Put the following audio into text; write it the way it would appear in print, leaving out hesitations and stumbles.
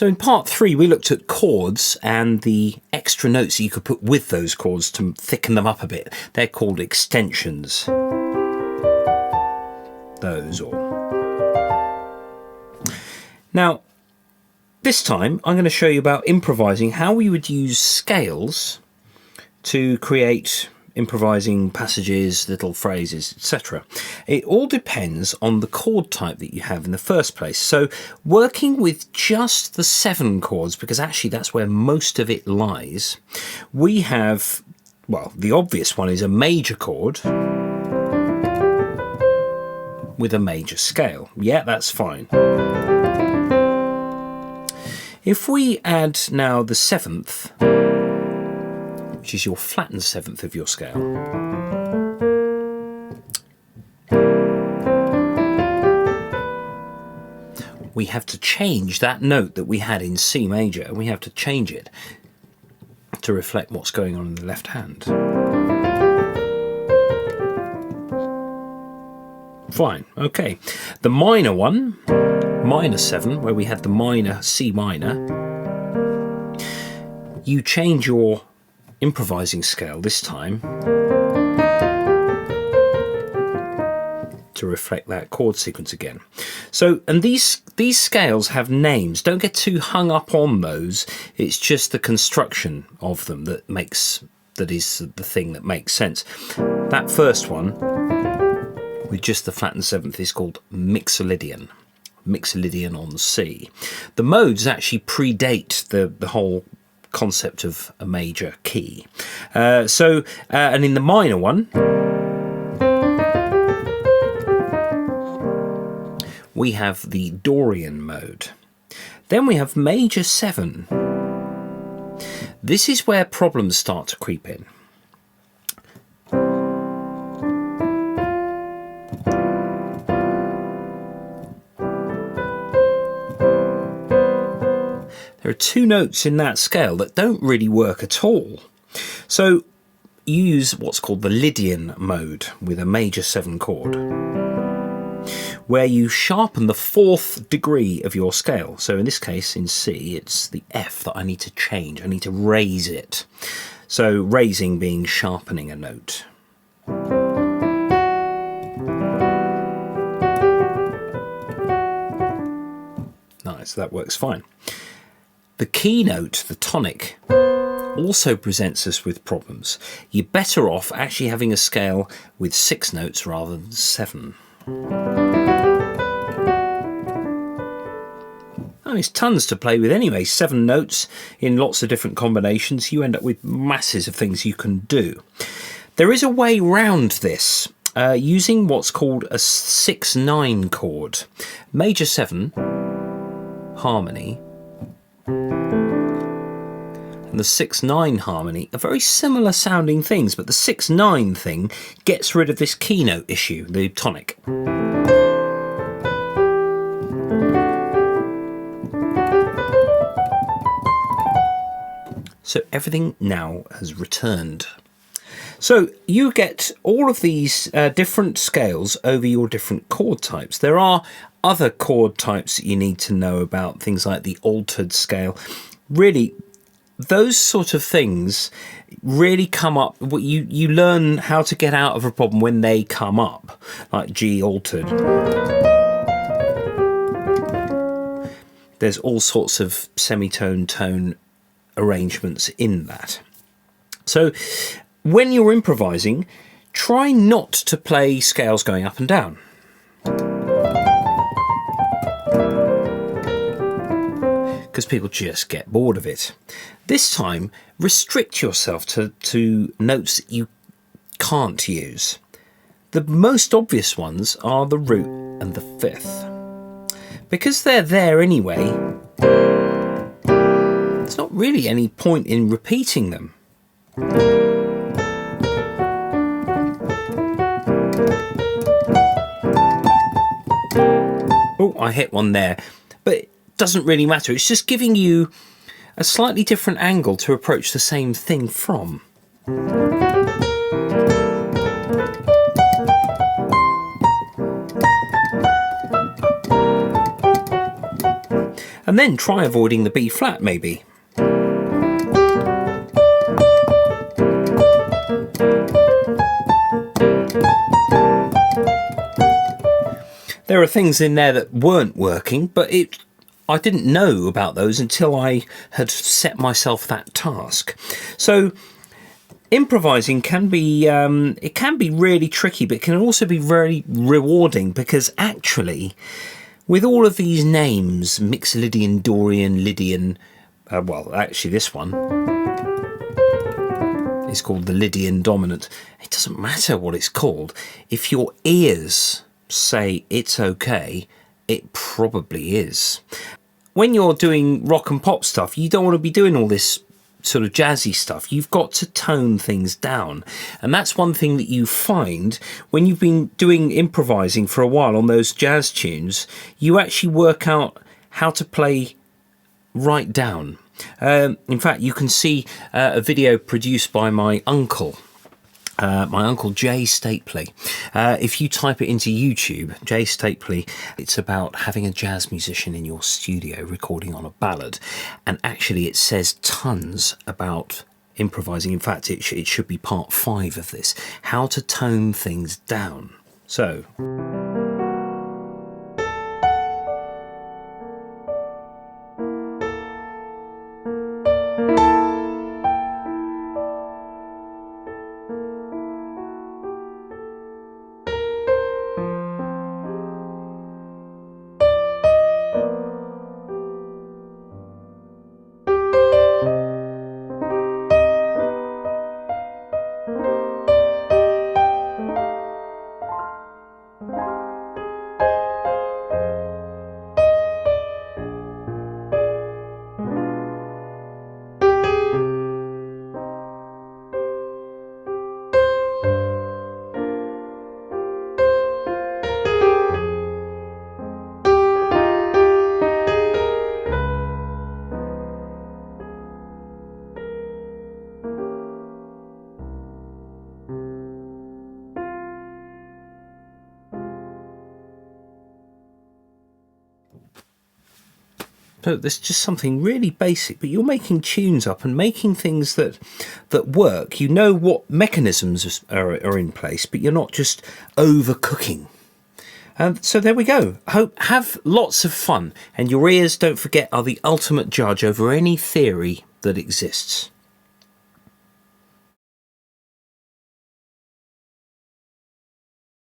So in part 3 we looked at chords and the extra notes that you could put with those chords to thicken them up a bit. They're called extensions. Those or. Now this time I'm going to show you about improvising, how we would use scales to create improvising passages, little phrases, etc. It all depends on the chord type that you have in the first place. So working with just the 7 chords, because actually that's where most of it lies, we have, well, the obvious one is a major chord with a major scale. Yeah, that's fine. If we add now the 7th, which is your flattened 7th of your scale, we have to change that note that we had in C major, and we have to change it to reflect what's going on in the left hand. Fine, okay. The minor one, minor 7, where we had the minor C minor, you change your improvising scale this time to reflect that chord sequence again. So, and these scales have names. Don't get too hung up on those. It's just the construction of them that is the thing that makes sense. That first one with just the flattened 7th is called mixolydian. Mixolydian on C. The modes actually predate the whole concept of a major key. And in the minor one, we have the Dorian mode. Then we have major 7. This is where problems start to creep in. There are 2 notes in that scale that don't really work at all. So you use what's called the Lydian mode with a major 7 chord, where you sharpen the 4th degree of your scale. So in this case, in C, it's the F that I need to change. I need to raise it. So raising being sharpening a note. Nice, that works fine. The keynote, the tonic, also presents us with problems. You're better off actually having a scale with 6 notes rather than 7. Oh, it's tons to play with anyway. 7 notes in lots of different combinations. You end up with masses of things you can do. There is a way round this using what's called a 6-9 chord. Major 7, harmony, and the 6-9 harmony are very similar sounding things, but the 6-9 thing gets rid of this keynote issue, the tonic. So everything now has returned. So you get all of these different scales over your different chord types. There are other chord types that you need to know about, things like the altered scale. Really, those sort of things really come up. You learn how to get out of a problem when they come up, like G altered. There's all sorts of semitone, tone arrangements in that. So when you're improvising, try not to play scales going up and down. Because people just get bored of it. This time, restrict yourself to notes that you can't use. The most obvious ones are the root and the 5th. Because they're there anyway, there's not really any point in repeating them. Oh, I hit one there. But doesn't really matter. It's just giving you a slightly different angle to approach the same thing from. And then try avoiding the B flat maybe. There are things in there that weren't working, but I didn't know about those until I had set myself that task. So improvising can be it can be really tricky, but it can also be very rewarding, because actually with all of these names, Mixolydian, Dorian, Lydian, well actually this one is called the Lydian dominant. It doesn't matter what it's called. If your ears say it's okay, it probably is. When you're doing rock and pop stuff, you don't want to be doing all this sort of jazzy stuff. You've got to tone things down. And that's one thing that you find when you've been doing improvising for a while on those jazz tunes. You actually work out how to play right down. In fact, you can see a video produced by my uncle Jay Stapley. If you type it into YouTube, Jay Stapley, it's about having a jazz musician in your studio recording on a ballad. And actually it says tons about improvising. In fact, it should be part 5 of this. How to tone things down. So... So there's just something really basic, but you're making tunes up and making things that work. You know what mechanisms are in place, but you're not just overcooking. So there we go. Have lots of fun, and your ears, don't forget, are the ultimate judge over any theory that exists.